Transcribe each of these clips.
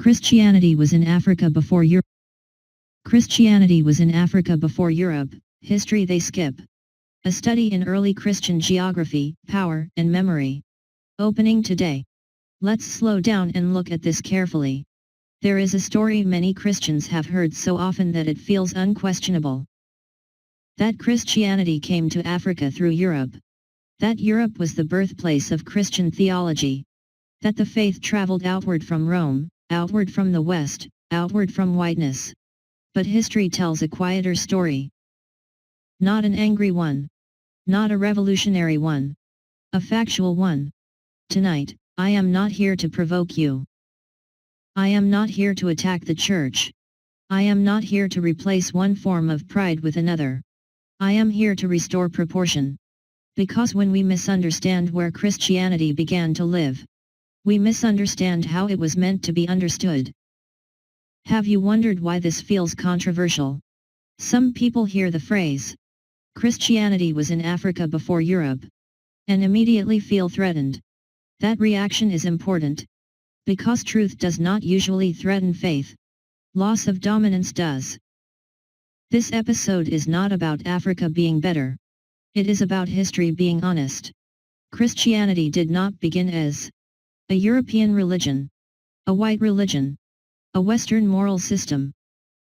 Christianity was in Africa before Europe. Christianity was in Africa before Europe, history they skip. A study in early Christian geography, power, and memory. Opening today. Let's slow down and look at this carefully. There is a story many Christians have heard so often that it feels unquestionable. That Christianity came to Africa through Europe. That Europe was the birthplace of Christian theology. That the faith traveled outward from Rome, outward from the West, outward from whiteness. But history tells a quieter story. Not an angry one. Not a revolutionary one. A factual one. Tonight, I am not here to provoke you. I am not here to attack the church. I am not here to replace one form of pride with another. I am here to restore proportion. Because when we misunderstand where Christianity began to live, we misunderstand how it was meant to be understood. Have you wondered why this feels controversial? Some people hear the phrase, Christianity was in Africa before Europe, and immediately feel threatened. That reaction is important. Because truth does not usually threaten faith. Loss of dominance does. This episode is not about Africa being better. It is about history being honest. Christianity did not begin as a European religion, a white religion, a Western moral system.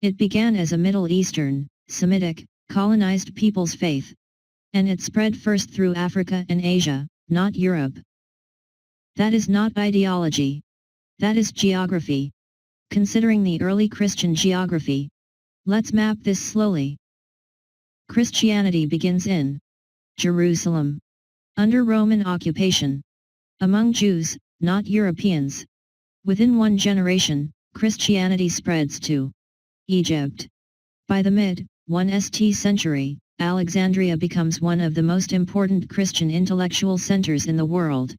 It began as a Middle Eastern, Semitic, colonized people's faith. And it spread first through Africa and Asia, not Europe. That is not ideology. That is geography. Considering the early Christian geography, let's map this slowly. Christianity begins in Jerusalem, under Roman occupation, among Jews, not Europeans. Within one generation, Christianity spreads to Egypt. By the mid-1st century, Alexandria becomes one of the most important Christian intellectual centers in the world.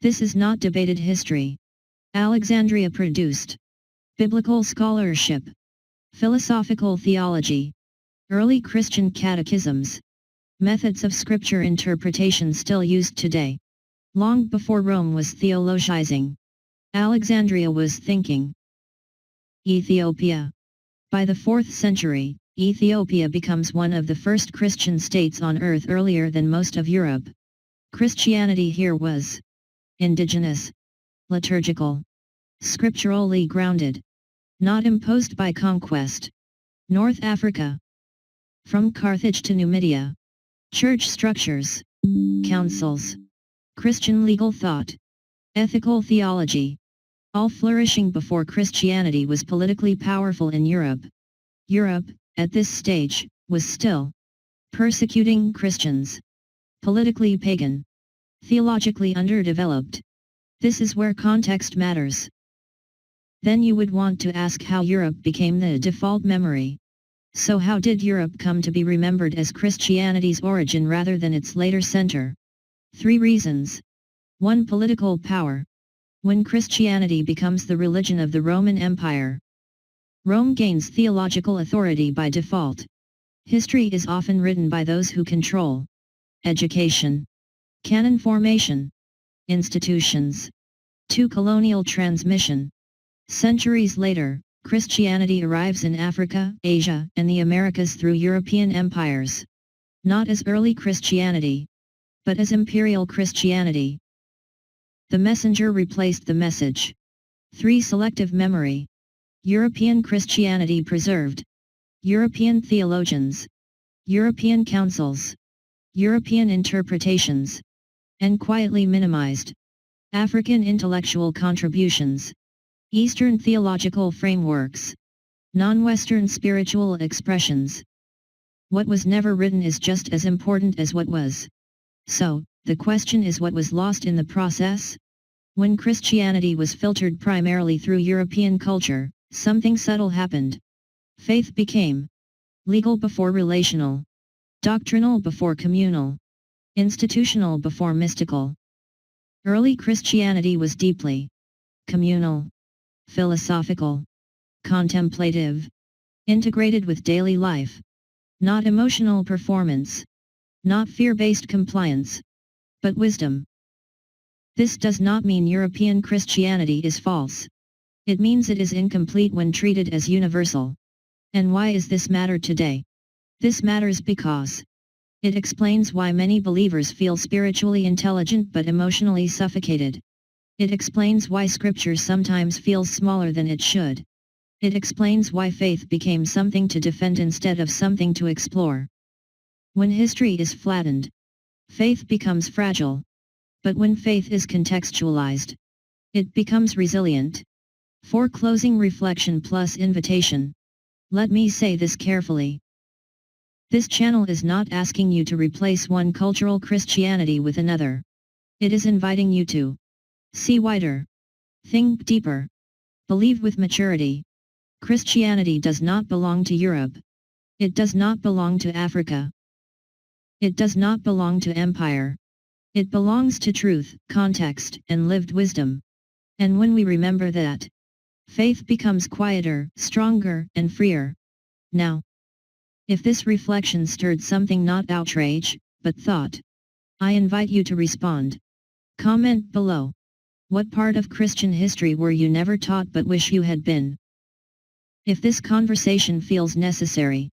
This is not debated history. Alexandria produced biblical scholarship, philosophical theology, early Christian catechisms, methods of scripture interpretation still used today. Long before Rome was theologizing, Alexandria was thinking. Ethiopia. By the 4th century, Ethiopia becomes one of the first Christian states on earth earlier than most of Europe. Christianity here was indigenous, liturgical, scripturally grounded, not imposed by conquest. North Africa. From Carthage to Numidia. Church structures, councils, Christian legal thought, ethical theology, all flourishing before Christianity was politically powerful in Europe. Europe, at this stage, was still persecuting Christians, politically pagan, theologically underdeveloped. This is where context matters. Then you would want to ask how Europe became the default memory. So how did Europe come to be remembered as Christianity's origin rather than its later center? 3 reasons. 1. Political power. When Christianity becomes the religion of the Roman Empire, Rome gains theological authority by default. History is often written by those who control education, canon formation, institutions. 2. Colonial transmission. Centuries later, Christianity arrives in Africa, Asia, and the Americas through European empires. Not as early Christianity, but as imperial Christianity. The messenger replaced the message. 3. Selective memory. European Christianity preserved. European theologians. European councils. European interpretations. And quietly minimized. African intellectual contributions. Eastern theological frameworks. Non-Western spiritual expressions. What was never written is just as important as what was. So, the question is what was lost in the process? When Christianity was filtered primarily through European culture, something subtle happened. Faith became legal before relational, doctrinal before communal, institutional before mystical. Early Christianity was deeply communal, philosophical, contemplative, integrated with daily life. Not emotional performance, not fear-based compliance, but wisdom. This does not mean European Christianity is false. It means it is incomplete when treated as universal. And why is this matter today? This matters because it explains why many believers feel spiritually intelligent but emotionally suffocated. It explains why scripture sometimes feels smaller than it should. It explains why faith became something to defend instead of something to explore. When history is flattened, faith becomes fragile. But when faith is contextualized, it becomes resilient. For closing reflection plus invitation, let me say this carefully. This channel is not asking you to replace one cultural Christianity with another. It is inviting you to see wider, think deeper, believe with maturity. Christianity does not belong to Europe. It does not belong to Africa. It does not belong to empire. It belongs to truth, context, and lived wisdom. And when we remember that, faith becomes quieter, stronger, and freer. Now, if this reflection stirred something not outrage, but thought, I invite you to respond. Comment below. What part of Christian history were you never taught but wish you had been? If this conversation feels necessary,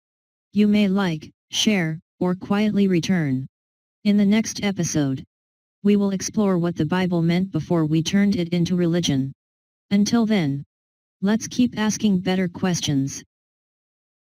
you may like, share, or quietly return. In the next episode, we will explore what the Bible meant before we turned it into religion. Until then, let's keep asking better questions.